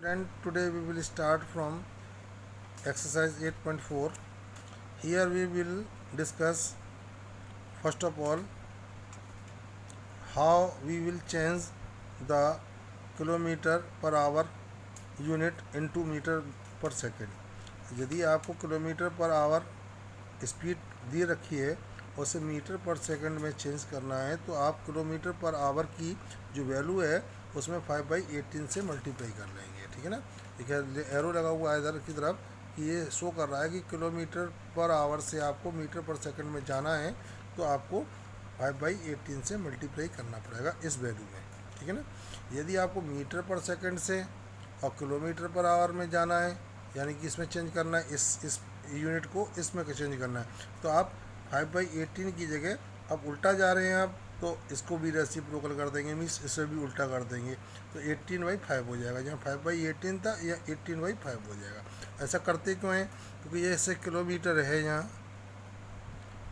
Student, today we will start from exercise 8.4. Here we will discuss first of all how we will change the kilometer per hour unit into metre per second. यदि आपको kilometre per our speed दे रखी है उसे metre per second में change करना है तो आप किलोमीटर पर आवर की जो वैल्यू है उसमें 5/18 से मल्टीप्लाई कर लेंगे। ठीक है ना। देखिए एरो लगा हुआ है इधर की तरफ कि ये शो कर रहा है कि किलोमीटर पर आवर से आपको मीटर पर सेकंड में जाना है तो आपको 5/18 से मल्टीप्लाई करना पड़ेगा इस वैल्यू में। ठीक है ना। यदि आपको मीटर पर सेकंड से और किलोमीटर पर आवर में जाना है यानी कि इसमें चेंज करना है, इस यूनिट को इसमें चेंज करना है तो आप 5/18 की जगह अब उल्टा जा रहे हैं आप तो इसको भी रेसिप्रोकल कर देंगे, मीन्स इसे भी उल्टा कर देंगे तो 18/5 हो जाएगा। जहाँ 5/18 था या 18/5 हो जाएगा। ऐसा करते क्यों हैं? क्योंकि ये ऐसे किलोमीटर है यहाँ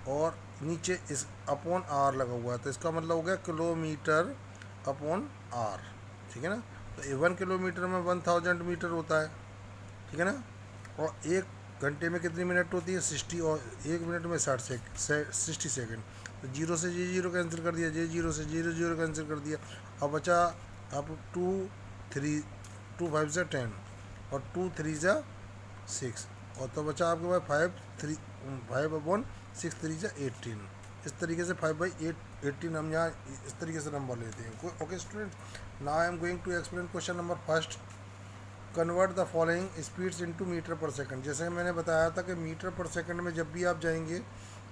और नीचे इस अपॉन आर लगा हुआ है तो इसका मतलब हो गया किलोमीटर अपॉन आर। ठीक है ना। तो 1 किलोमीटर में 1000 मीटर होता है। ठीक है ना। और 1 घंटे में कितनी मिनट होती है? 60 और 1 मिनट में 60 सेकेंड। तो 0 से जे 0 कैंसिल कर दिया, जे 0 से 0 कैंसिल कर दिया। अब बचा अब 2 3 2 5 से 10 और 2 3 से 6 और तो बचा आपके पास 5/6 3 से 18। इस तरीके से 5/18 हम यहाँ इस तरीके से नंबर लेते हैं। Okay student, now I am going to explain question number first. Convert the following speeds into metre per second. जैसे मैंने बताया था कि मीटर पर सेकंड में जब भी आप जाएंगे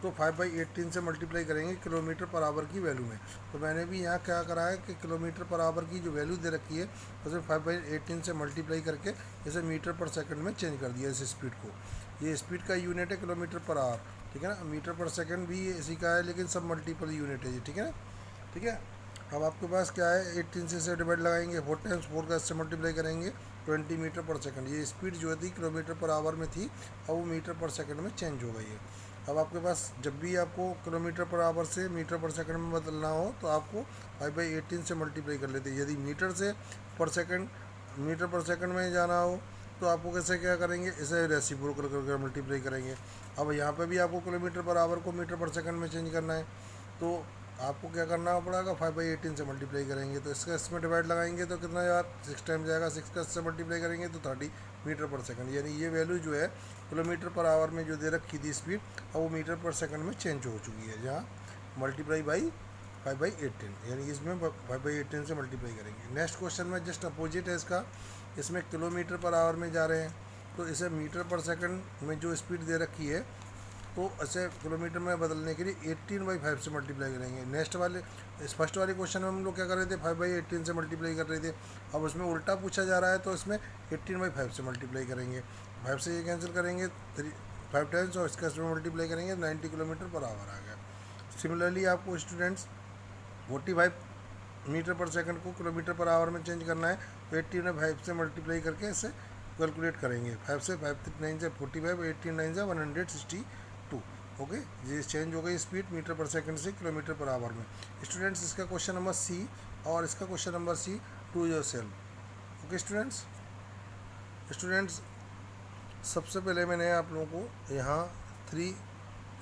तो 5/18 से मल्टीप्लाई करेंगे किलोमीटर पर आवर की वैल्यू में। तो मैंने भी यहाँ क्या करा है कि किलोमीटर पर आवर की जो वैल्यू दे रखी है उसे 5/18 से मल्टीप्लाई करके इसे मीटर पर सेकंड में चेंज कर दिया इस स्पीड को। ये स्पीड का यूनिट है किलोमीटर पर आवर। ठीक है ना। मीटर पर सेकंड भी इसी का है लेकिन सब मल्टीपल यूनिट है ये। ठीक है ना। ठीक है। अब आपके पास क्या है, 18 से डिवाइड लगाएंगे, 4 टाइम्स 4 का इससे मल्टीप्लाई करेंगे 20 मीटर पर सेकंड। ये स्पीड जो थी किलोमीटर पर आवर में थी अब वो मीटर पर सेकंड में चेंज हो गई है। अब आपके पास जब भी आपको किलोमीटर पर आवर से मीटर पर सेकंड में बदलना हो तो आपको 5/18 से मल्टीप्लाई कर लेते हैं। यदि मीटर से पर सेकंड मीटर पर सेकंड में जाना हो तो आपको कैसे क्या करेंगे, इसे रेसिप्रोकल करके मल्टीप्लाई करेंगे। अब यहाँ पे भी आपको किलोमीटर पर आवर को मीटर पर सेकंड में चेंज करना है तो आपको क्या करना पड़ेगा, 5/18 से मल्टीप्लाई करेंगे तो इसका इसमें डिवाइड लगाएंगे तो कितना यार 6 टाइम जाएगा, 6 का इससे मल्टीप्लाई करेंगे तो 30 मीटर पर सेकंड। यानी ये वैल्यू जो है किलोमीटर पर आवर में जो दे रखी थी स्पीड अब वो मीटर पर सेकंड में चेंज हो चुकी है, जहाँ मल्टीप्लाई बाई 5/18 यानी इसमें 5/18 से मल्टीप्लाई करेंगे। नेक्स्ट क्वेश्चन में जस्ट अपोजिट है इसका, इसमें किलोमीटर पर आवर में जा रहे हैं तो इसे मीटर पर सेकंड में जो स्पीड दे रखी है तो ऐसे किलोमीटर में बदलने के लिए 18/5 से मल्टीप्लाई करेंगे। नेक्स्ट वाले इस फर्स्ट वाले क्वेश्चन में हम लोग क्या कर रहे थे, 5/18 से मल्टीप्लाई कर रहे थे। अब उसमें उल्टा पूछा जा रहा है तो इसमें 18/5 से मल्टीप्लाई करेंगे। 5 से ये कैंसिल करेंगे 5 टाइम्स और इसका इसमें मल्टीप्लाई करेंगे 90 किलोमीटर पर आवर आ गया। सिमिलरली आपको स्टूडेंट्स 45 मीटर पर सेकंड को किलोमीटर पर आवर में चेंज करना है तो 18/5 से मल्टीप्लाई करके इसे कैलकुलेट करेंगे। 5 से 5 9 से 45, 18 9 से 162। ओके, ये चेंज हो गई स्पीड मीटर पर सेकंड से किलोमीटर पर आवर में। स्टूडेंट्स इसका क्वेश्चन नंबर सी और इसका question number C to yourself. Okay students सबसे पहले मैंने आप लोगों को यहाँ 3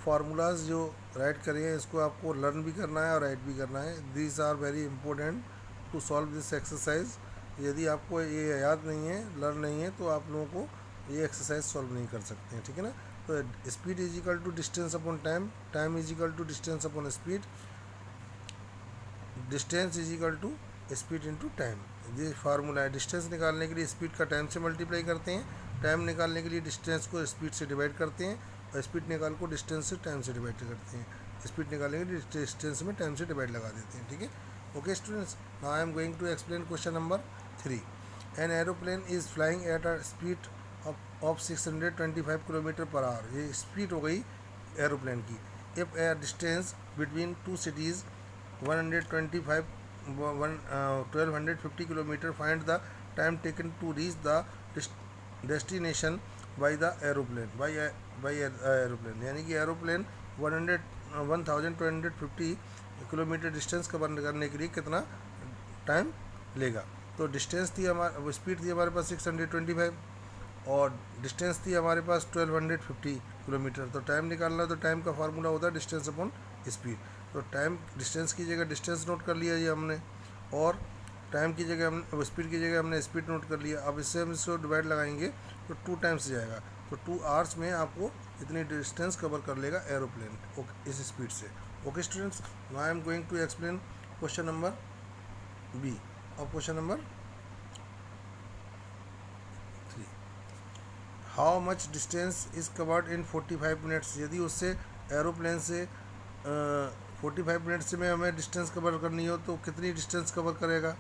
फार्मूलाज जो राइट करे हैं इसको आपको लर्न भी करना है और राइट भी करना है। These are very important to solve this exercise. यदि आपको ये याद नहीं है, लर्न नहीं है तो आप लोगों को ये एक्सरसाइज सॉल्व नहीं कर सकते हैं। ठीक है ना। तो speed is equal to distance upon time, time is equal to distance upon speed, distance is equal to speed into time. ये फार्मूला है। डिस्टेंस निकालने के लिए स्पीड का टाइम से मल्टीप्लाई करते हैं, टाइम निकालने के लिए डिस्टेंस को स्पीड से डिवाइड करते हैं और स्पीड निकाल को डिस्टेंस से टाइम से डिवाइड करते हैं। स्पीड निकालने के लिए डिस्टेंस में टाइम से डिवाइड लगा देते हैं। ठीक है। Okay students, now I am going to explain question number 3। An aeroplane is flying at a speed of 625 kilometre per hour. ये स्पीड हो गई एरोप्लेन की। If a distance between 2 cities 1250 kilometre, find the time taken to reach the destination by the aeroplane by aeroplane. यानी कि aeroplane 1250 kilometre distance cover करने के लिए कितना टाइम लेगा। तो डिस्टेंस थी हमारे, स्पीड थी हमारे पास 625 और डिस्टेंस थी हमारे पास 1250 किलोमीटर। तो टाइम निकालना है तो टाइम का फार्मूला होता है डिस्टेंस अपॉन स्पीड। तो टाइम डिस्टेंस की जगह डिस्टेंस नोट कर लिया ये हमने, और टाइम की जगह हम स्पीड की जगह हमने स्पीड नोट कर लिया। अब इससे हम इसको डिवाइड लगाएंगे तो 2 टाइम्स जाएगा, तो 2 आवर्स में आपको इतनी डिस्टेंस कवर कर लेगा एरोप्लेन ओके इस स्पीड से। Okay students, now I am going to explain question number B और question number 3। How much distance is covered in 45 minutes. यदि उससे एरोप्लेन से 45 मिनट्स में हमें डिस्टेंस कवर करनी हो तो कितनी डिस्टेंस कवर करेगा।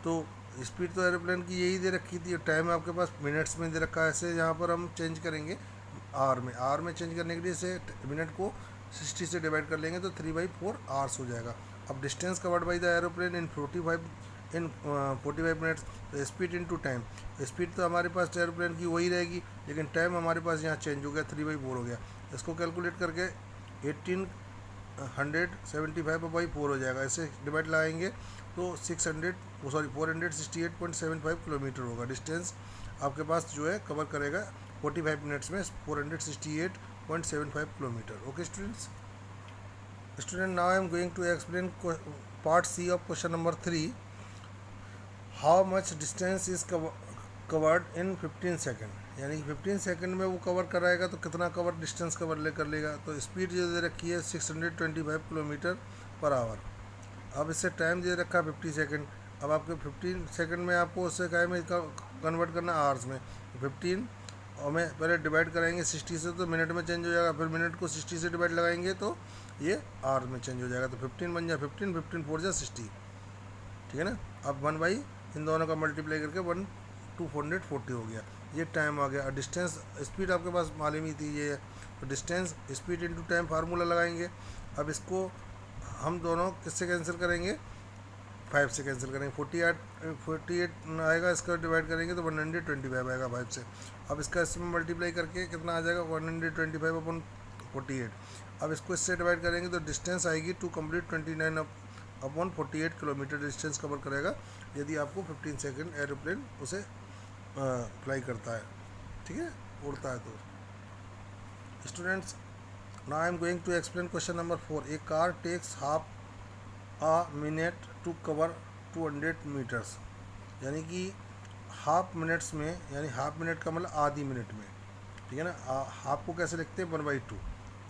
तो स्पीड तो एरोप्लेन की यही दे रखी थी, टाइम आपके पास मिनट्स में दे रखा है। ऐसे यहाँ पर हम चेंज करेंगे आवर में, आवर में चेंज करने के लिए से मिनट को 60 से डिवाइड कर लेंगे तो 3/4 आवर्स हो जाएगा। अब distance covered by the aeroplane in 45 minutes, तो स्पीड इनटू टाइम। स्पीड तो हमारे पास एरोप्लेन की वही रहेगी, लेकिन टाइम हमारे पास यहाँ चेंज हो गया, 3/4 हो गया। इसको कैलकुलेट करके 1875/4 हो जाएगा। ऐसे डिवाइड लगाएंगे तो 468.75 किलोमीटर होगा डिस्टेंस आपके पास जो है कवर करेगा 45 मिनट्स में 468.75 kilometre. Okay students, now I am going to explain part C of question number 3। How much distance is covered in 15 second, यानी 15 सेकंड में वो कवर कराएगा तो कितना कवर डिस्टेंस कवर कर लेगा। तो स्पीड जो दे रखी है 625 किलोमीटर पर आवर। अब इससे टाइम दे रखा है 50 सेकंड। अब आपके 15 सेकंड में आपको उससे क्या में कन्वर्ट करना आवर्स में। 15 और में पहले डिवाइड कराएंगे 60 से तो मिनट में चेंज हो जाएगा, फिर मिनट को 60 से डिवाइड लगाएंगे तो ये आवर में चेंज हो जाएगा। तो 15 बन जाए 15, 15 4 जा 60, ठीक है ना। अब 1 बाई इन दोनों का मल्टीप्लाई करके 1/240 हो गया, ये टाइम आ गया। और डिस्टेंस स्पीड आपके पास मालूम ही थी ये, तो distance speed into time formula लगाएंगे। अब इसको हम दोनों किससे कैंसिल करेंगे, 5 से कैंसिल करेंगे। 48 आएगा, इसका डिवाइड करेंगे तो 125 आएगा 5 से। अब इसका इसमें मल्टीप्लाई करके कितना आ जाएगा 125/48। अब इसको इससे डिवाइड करेंगे तो डिस्टेंस आएगी to complete 29/48 kilometre distance cover करेगा यदि आपको 15 सेकेंड एरोप्लेन उसे फ्लाई करता है, ठीक है, उड़ता है। तो students, now I am going to explain question number 4। A car takes half a minute to cover 200 metres, यानी कि हाफ मिनट्स में, यानी हाफ मिनट का मतलब आधी मिनट में, ठीक है ना। हाफ को कैसे लिखते हैं 1/2,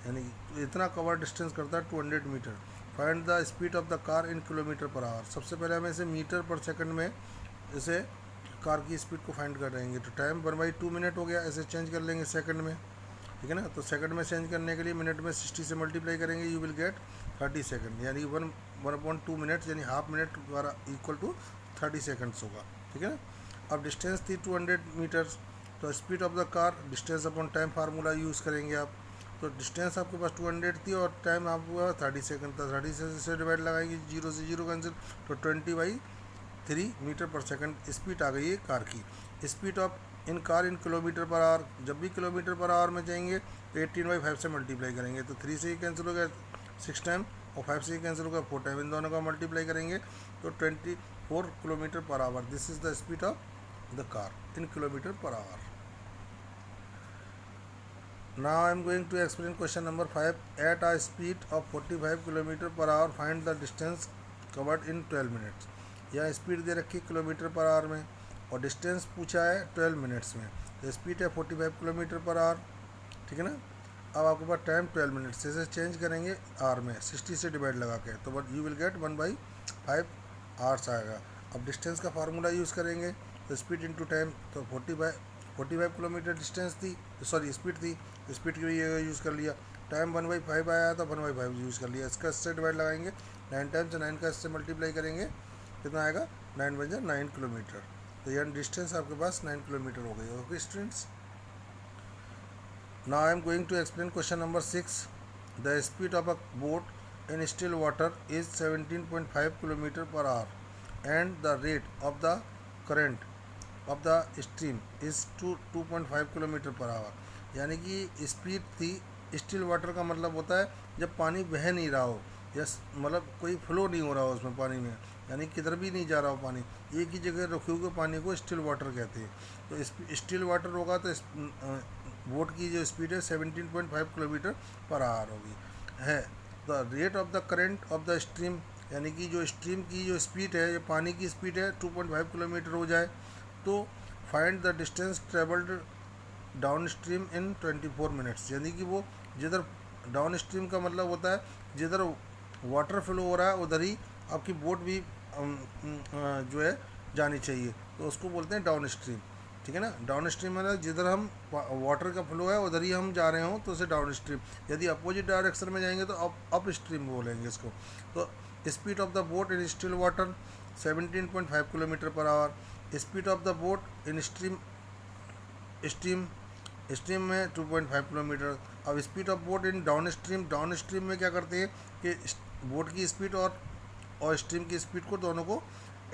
यानी कि इतना कवर डिस्टेंस करता है 200 metre. Find the speed of the car in kilometre per hour. सबसे पहले हमें इसे मीटर पर सेकंड में इसे कार की स्पीड को फाइंड कर रहेंगे। तो टाइम 1/2 मिनट हो गया, ऐसे चेंज कर लेंगे सेकंड में, ठीक है ना। तो सेकंड में चेंज करने के लिए मिनट में 60 से मल्टीप्लाई करेंगे, यू विल गेट 30 सेकंड, यानी 1/2 मिनट यानी हाफ मिनट द्वारा इक्वल टू 30 सेकंड्स होगा, ठीक है ना। अब डिस्टेंस थी 200 मीटर्स, तो speed of the car distance upon time formula use करेंगे आप। तो डिस्टेंस आपके पास 200 थी और टाइम आपके पास 30 सेकंड था। 30 से डिवाइड लगाएंगे, 0 से 0 कैंसिल, तो 20/3 मीटर पर सेकंड स्पीड आ गई है कार की। Speed of in car in kilometre per our, जब भी किलोमीटर पर आवर में जाएंगे तो 18/5 से मल्टीप्लाई करेंगे, तो 3 से ही कैंसिल हो गया 6 टाइम और 5 से ही कैंसिल हो गया 4 टाइम। इन दोनों का मल्टीप्लाई करेंगे तो 24 kilometre per our. This is the speed of the car in kilometre per our. Now I am going to explain question number 5. At a speed of 45 km per hour, find the distance covered in 12 minutes. यह speed दे रखी है kilometre per hour में और distance पूछा है 12 minutes में। तो speed है 45 किलोमीटर पर आवर, ठीक है ना। अब आपके पास टाइम 12 मिनट्स, इसे चेंज करेंगे आवर में 60 से डिवाइड लगा के, तो but you will gate 1/5 hours आएगा। अब डिस्टेंस का फार्मूला यूज़ करेंगे, तो स्पीड इंटू टाइम, तो 45 किलोमीटर डिस्टेंस थी, सॉरी स्पीड थी, स्पीड के लिए यूज़ कर लिया। टाइम 1/5 आया तो 1/5 यूज़ कर लिया। इसका इससे डिवाइड लगाएंगे 9 टाइम्स, 9 का इससे मल्टीप्लाई करेंगे, कितना आएगा 9 बन जाए 9 किलोमीटर। तो यानी डिस्टेंस आपके पास 9 किलोमीटर हो गई। Okay students, now I am going to explain question number 6। The speed of a boat in still water is 17.5 kilometre per hour and the rate of the current of the stream is 2.5 kilometre per hour. यानी कि speed थी, still water का मतलब होता है जब पानी बह नहीं रहा हो, यस, मतलब कोई फ्लो नहीं हो रहा हो उसमें पानी में, यानी किधर भी नहीं जा रहा हो पानी, एक ही जगह रखे हुए पानी को स्टिल वाटर कहते हैं। तो स्टिल वाटर होगा तो बोट की जो स्पीड है 17.5 किलोमीटर पर आवर होगी है। The rate of the current of the stream, यानी कि जो स्ट्रीम की जो स्पीड है, जो पानी की स्पीड है 2.5 किलोमीटर हो जाए तो find the distance travelled down stream in 24 minutes, यानी कि वो जिधर डाउन स्ट्रीम का मतलब होता है जिधर वाटर फ्लो हो रहा है उधर ही आपकी बोट भी जो है जानी चाहिए, तो उसको बोलते हैं डाउन स्ट्रीम। ठीक है ना, डाउन स्ट्रीम मतलब जिधर हम वाटर का फ्लो है उधर ही हम जा रहे हों तो उसे डाउन स्ट्रीम। यदि अपोजिट डायरेक्शन में जाएंगे तो अप स्ट्रीम बोलेंगे इसको। तो speed of the boat in still water 17.5 kilometre per our. Speed of the boat in stream stream stream में 2.5 किलोमीटर। अब speed of boat in down stream में क्या करते हैं कि बोट की स्पीड और स्ट्रीम की स्पीड को दोनों को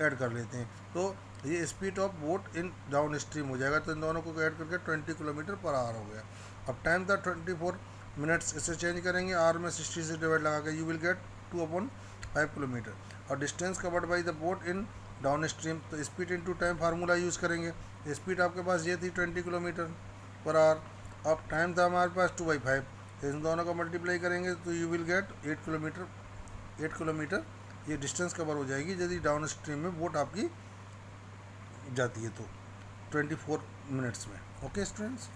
ऐड कर लेते हैं, तो ये speed of boat in down stream हो जाएगा। तो इन दोनों को ऐड करके 20 किलोमीटर पर आवर हो गया। अब टाइम था 24 मिनट्स, इसे चेंज करेंगे आर में 60 से डिवाइड लगा के, यू विल गेट 2/5 किलोमीटर। और distance covered by the boat in downstream, तो speed into time formula use करेंगे। स्पीड आपके पास ये थी 20 किलोमीटर पर आवर। अब टाइम था हमारे पास 2/5, इन दोनों को मल्टीप्लाई करेंगे तो यू विल गेट 8 किलोमीटर ये डिस्टेंस कवर हो जाएगी यदि डाउन स्ट्रीम में बोट आपकी जाती है तो 24 मिनट्स में। Okay students,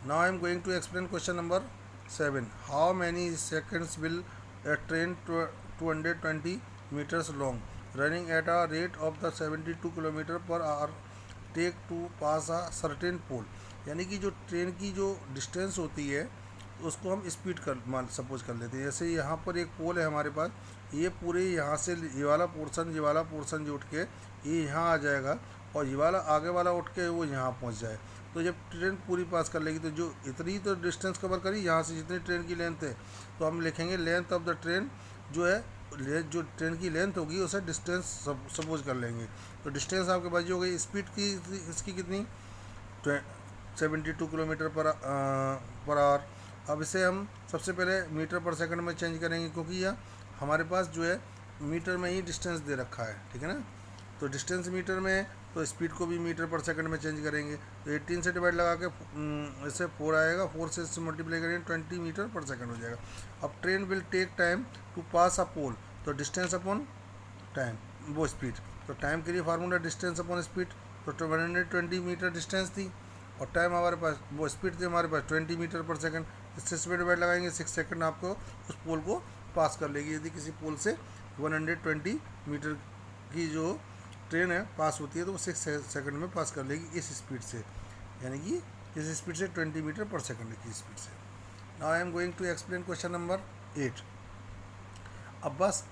now I am going to explain question number 7। How many seconds will a train 220 meters long running at a rate of the 72 kilometre per hour take to pass a certain pole, यानी कि जो train की जो distance होती है उसको हम speed कर मान सपोज कर लेते हैं। जैसे यहाँ पर एक पोल है हमारे पास, ये पूरे यहाँ से ये वाला पोर्शन जो उठ के ये यहाँ आ जाएगा और ये वाला आगे वाला उठ के वो यहाँ पहुँच जाए, तो जब ट्रेन पूरी पास कर लेगी तो जो इतनी तो डिस्टेंस कवर करी यहाँ से जितनी ट्रेन की लेंथ है, तो हम लिखेंगे लेंथ ऑफ द ट्रेन जो है जो ट्रेन की लेंथ होगी उसे डिस्टेंस सपोज कर लेंगे। तो डिस्टेंस आपके पास हो गई, स्पीड की इसकी कितनी 72 किलोमीटर पर आवर। अब इसे हम सबसे पहले मीटर पर सेकंड में चेंज करेंगे क्योंकि यह हमारे पास जो है मीटर में ही डिस्टेंस दे रखा है। ठीक है ना, तो डिस्टेंस मीटर में है तो स्पीड को भी मीटर पर सेकंड में चेंज करेंगे। तो 18 से डिवाइड लगा के इससे 4 आएगा, 4 से इससे मल्टीप्लाई करेंगे 20 मीटर पर सेकंड हो जाएगा। अब train will take time to pass a pole, तो डिस्टेंस अपॉन टाइम वो स्पीड, तो टाइम के लिए फार्मूला डिस्टेंस अपॉन स्पीड, तो 120 मीटर डिस्टेंस थी और टाइम हमारे पास वो स्पीड थी हमारे पास 20 मीटर पर सेकंड। इससे स्पीड डिवाइड लगाएंगे 6 सेकंड आपको उस पोल को पास कर लेगी। यदि किसी पोल से 120 मीटर की जो ट्रेन है पास होती है तो वो 6 सेकंड में पास कर लेगी इस स्पीड से, यानी कि इस स्पीड से 20 मीटर पर सेकंड की स्पीड से। Now I am going to explain question number 8। A bus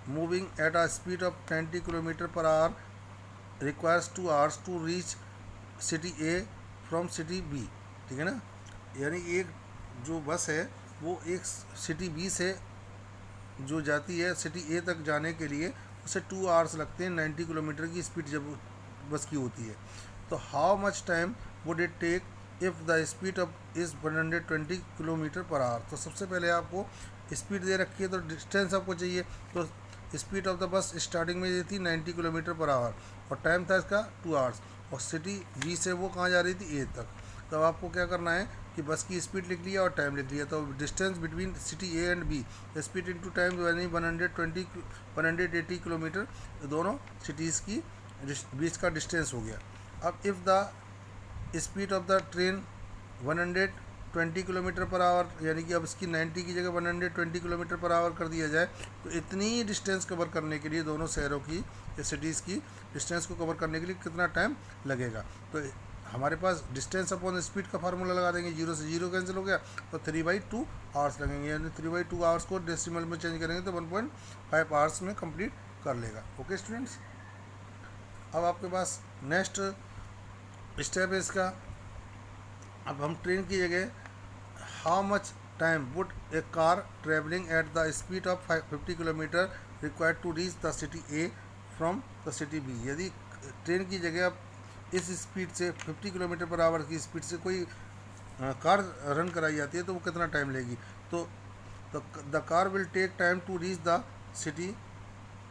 moving at a speed of 20 kilometre per hour requires 2 hours to reach city A from city B. ठीक है ना, यानी एक जो बस है वो एक सिटी बी से जो जाती है सिटी ए तक जाने के लिए उसे 2 hours लगते हैं 90 किलोमीटर की स्पीड जब बस की होती है। तो how much time would it take if the speed of is 120 kilometre per hour. तो सबसे पहले आपको स्पीड दे रखी है तो डिस्टेंस आपको चाहिए, तो speed of the bus starting में ये थी 90 किलोमीटर पर आवर और टाइम था इसका 2 hours और सिटी बी से वो कहाँ जा रही थी ए तक। तो अब आपको क्या करना है कि बस की स्पीड लिख लिया और टाइम लिख लिया, तो distance between city A and B speed into time यानी 180 किलोमीटर दोनों सिटीज़ की बीच का डिस्टेंस हो गया। अब if the speed of the train 120 kilometre per hour, यानी कि अब इसकी 90 की जगह 120 किलोमीटर पर आवर कर दिया जाए तो इतनी डिस्टेंस कवर करने के लिए दोनों शहरों की या सिटीज़ की डिस्टेंस को कवर करने के लिए कितना टाइम लगेगा। तो हमारे पास डिस्टेंस अपॉन स्पीड का फार्मूला लगा देंगे, 0 से 0 कैंसिल हो गया तो 3/2 आवर्स लगेंगे, यानी 3/2 आवर्स को डेसिमल में चेंज करेंगे तो 1.5 आवर्स में कंप्लीट कर लेगा। ओके स्टूडेंट्स, अब आपके पास नेक्स्ट स्टेप है इसका। अब हम ट्रेन की जगह how much time would a car travelling at the speed of 50 kilometre required to reach the city A from the city B. यदि ट्रेन की जगह आप इस स्पीड से 50 किलोमीटर पर आवर की स्पीड से कोई कार रन कराई जाती है तो वो कितना टाइम लेगी। तो तो the car will take time to reach the city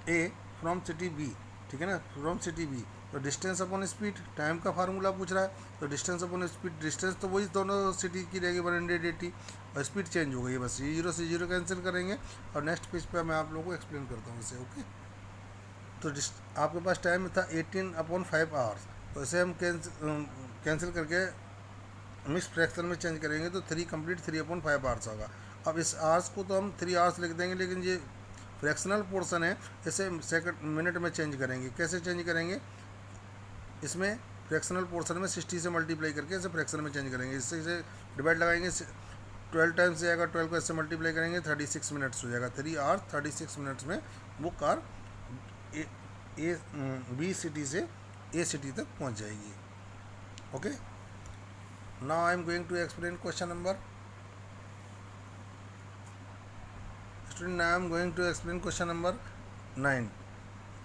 A from city B, ठीक है ना, फ्रॉम सिटी बी। तो डिस्टेंस अपॉन स्पीड, टाइम का फार्मूला पूछ रहा है, तो डिस्टेंस अपॉन स्पीड, डिस्टेंस तो वही दोनों सिटी की रहेगी 180, और स्पीड चेंज हो गई है बस, ये 0 से 0 कैंसिल करेंगे, और नेक्स्ट पेज पे मैं आप लोगों को एक्सप्लेन करता हूँ इसे। ओके, तो आपके पास टाइम था 18/5 आवर्स, तो इसे हम कैंसिल करके मिक्स फ्रैक्शन में चेंज करेंगे तो 3 कंप्लीट 3/5 आवर्स होगा। अब इस आवर्स को तो हम 3 आवर्स लिख देंगे, लेकिन ये फ्रैक्शनल पोर्शन है, इसे सेकंड मिनट में चेंज करेंगे। कैसे चेंज करेंगे, इसमें फ्रैक्शनल पोर्शन में 60 से मल्टीप्लाई करके इसे फ्रैक्शन में चेंज करेंगे। इससे इसे डिवाइड लगाएंगे, 12 टाइम्स से आएगा, 12 को इससे मल्टीप्लाई करेंगे, 36 मिनट्स हो जाएगा। 3 आवर्स 36 मिनट्स में वो कार बी सिटी से ए सिटी तक पहुंच जाएगी। Okay, now I am going to explain question number, student now I am going to explain question number 9।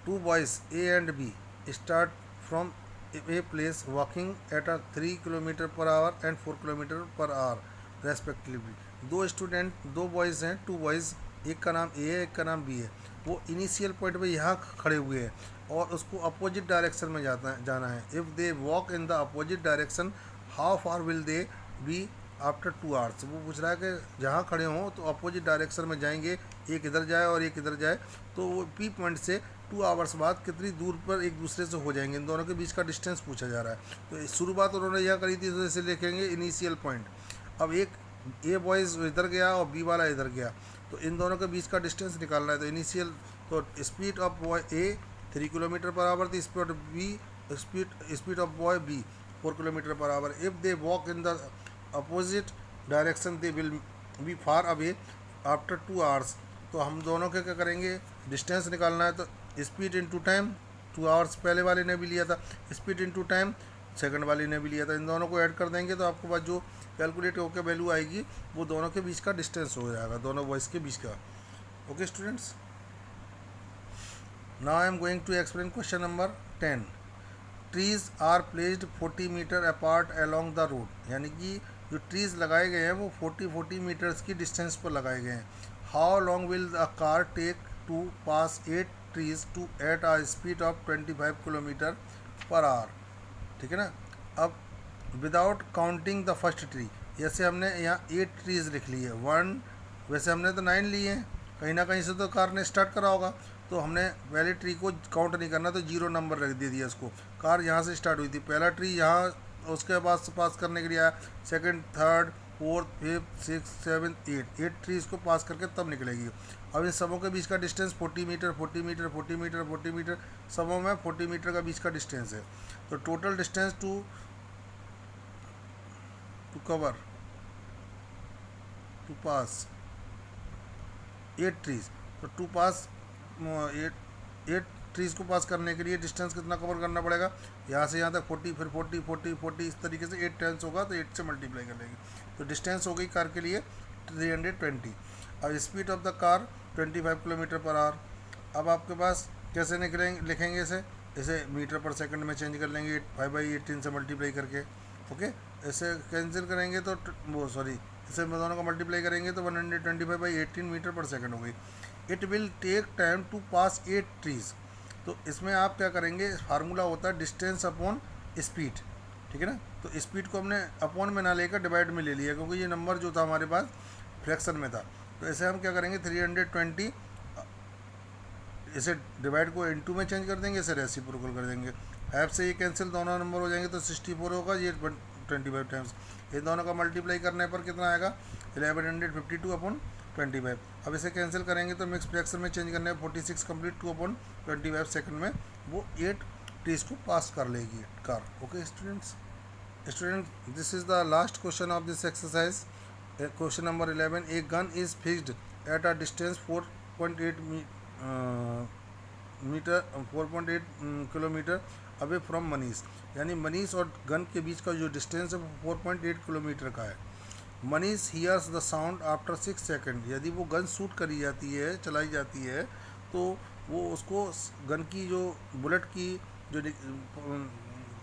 2 boys A and B start from a place walking at a 3 kilometre per hour and 4 kilometre per our respectively. दो student, दो boys हैं, 2 boys, एक का नाम ए है, एक का नाम बी है। वो इनिशियल पॉइंट पे यहाँ खड़े हुए हैं और उसको अपोजिट डायरेक्शन में जाना है। If they walk in the opposite direction how far will they be after 2 hours. वो पूछ रहा है कि जहाँ खड़े हों तो अपोजिट डायरेक्शन में जाएंगे, एक इधर जाए और एक इधर जाए, तो वो पी पॉइंट से 2 आवर्स बाद कितनी दूर पर एक दूसरे से हो जाएंगे। इन दोनों के बीच का डिस्टेंस पूछा जा रहा है। तो शुरुआत उन्होंने यह करी थी, तो इसे लिखेंगे इनिशियल पॉइंट। अब एक ए बॉयज़ इधर गया और बी वाला इधर गया, तो इन दोनों के बीच का डिस्टेंस निकालना है। तो इनिशियल, तो speed of boy A 3 kilometre per hour थी, speed of boy B 4 kilometre per hour. If they walk in the opposite direction they will be far away after 2 hours. तो हम दोनों के क्या करेंगे, डिस्टेंस निकालना है। तो स्पीड इनटू टाइम, 2 आवर्स पहले वाले ने भी लिया था, स्पीड इनटू टाइम सेकंड वाले ने भी लिया था। इन दोनों को ऐड कर देंगे तो आपके पास जो कैलकुलेट होकर वैल्यू आएगी वो दोनों के बीच का डिस्टेंस हो जाएगा, दोनों वॉइस के बीच का। Okay students, now I am going to explain question number 10। Trees are placed 40 metre apart along the road, यानी कि जो ट्रीज़ लगाए गए हैं वो 40 मीटर्स की डिस्टेंस पर लगाए गए हैं। How long will the car take to pass 8 trees to at a speed of 25 kilometre per hour, ठीक है ना। अब without counting the first tree, जैसे हमने यहाँ 8 ट्रीज़ लिख ली है, 1, वैसे हमने तो 9 लिए हैं, कहीं ना कहीं से तो कार ने स्टार्ट करा होगा, तो हमने पहले ट्री को काउंट नहीं करना, तो 0 नंबर रख दे दिया उसको। कार यहाँ से स्टार्ट हुई थी, पहला ट्री यहाँ उसके बाद पास करने के लिए आया, second, third, fourth, fifth, six, seventh, 8 trees को पास करके तब निकलेगी। अब इन सबों के बीच का distance 40 metre 40 metre 40 metre 40 metre, सबों में 40 मीटर का बीच का डिस्टेंस है। तो total distance to cover to pass 8 trees, तो टू पास 8 ट्रीज़ को पास करने के लिए डिस्टेंस कितना कवर करना पड़ेगा, यहाँ से यहाँ तक 40, फिर 40 40 40, इस तरीके से 8 टाइम्स होगा, तो 8 से मल्टीप्लाई कर लेंगे। तो डिस्टेंस हो गई कार के लिए 320। अब speed of the car 25 kilometre per our. अब आपके पास कैसे लिखेंगे इसे मीटर पर सेकंड में चेंज कर लेंगे, 5/18 से मल्टीप्लाई करके। ओके, इसे कैंसिल करेंगे तो वो सॉरी इसे दोनों का मल्टीप्लाई करेंगे तो 125/18 मीटर पर सेकंड हो गई। It will take time to pass 8 trees. तो इसमें आप क्या करेंगे, फार्मूला होता है डिस्टेंस अपॉन स्पीड, ठीक है ना। तो स्पीड को हमने अपॉन में ना लेकर डिवाइड में ले लिया, क्योंकि ये नंबर जो था हमारे पास फ्रैक्शन में था। तो इसे हम क्या करेंगे, 320, इसे डिवाइड को इनटू में चेंज कर देंगे, इसे रेसिप्रोकल कर देंगे। 5 से ये कैंसिल, दोनों नंबर हो जाएंगे, तो 64 होगा, ये 25 टाइम्स। इन दोनों का मल्टीप्लाई करने पर कितना आएगा, 1152/25। अब इसे कैंसिल करेंगे तो मिक्स फ्रैक्शन में चेंज करने 46 कंप्लीट 2/25 सेकंड में वो 8 ट्रीज को पास कर लेगी car. Okay student, this is the last question of this exercise. Question number 11। A gun is fixed at a distance 4.8 kilometre away from Manish, यानी मनीष और गन के बीच का जो डिस्टेंस है वो 4.8 किलोमीटर का है। Manish hears the sound after 6 second, यदि वो गन शूट करी जाती है, चलाई जाती है, तो वो उसको गन की जो बुलेट की जो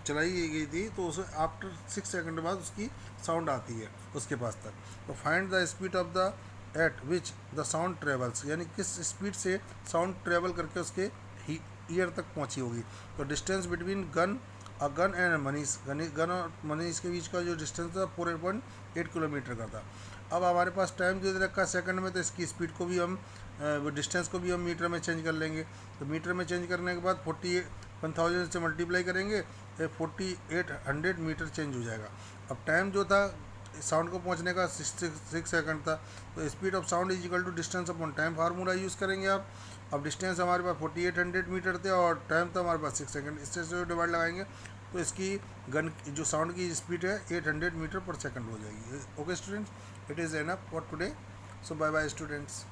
चलाई गई थी, तो उसे आफ्टर 6 सेकेंड बाद उसकी साउंड आती है उसके पास तक। तो find the speed of the eight which the sound travels, यानी किस स्पीड से साउंड ट्रेवल करके उसके ईयर तक पहुंची होगी। तो distance between gun and Manish, gun और मनीष के बीच का जो डिस्टेंस था 4.8 किलोमीटर का था। अब हमारे पास टाइम जो दे रखा है सेकंड में, तो इसकी स्पीड को भी हम डिस्टेंस को भी हम मीटर में चेंज कर लेंगे। तो मीटर में चेंज करने के बाद 1000 से मल्टीप्लाई करेंगे तो 4800 मीटर चेंज हो जाएगा। अब टाइम जो था साउंड को पहुंचने का 6 सेकंड था। तो speed of sound is equal to distance upon time formula use करेंगे आप। अब डिस्टेंस हमारे पास 4800 मीटर थे और टाइम था हमारे पास 6 सेकंड, इससे जो डिवाइड लगाएंगे तो इसकी गन जो साउंड की स्पीड है 800 मीटर पर सेकंड हो जाएगी। Okay students, it is enough for today, so bye bye students.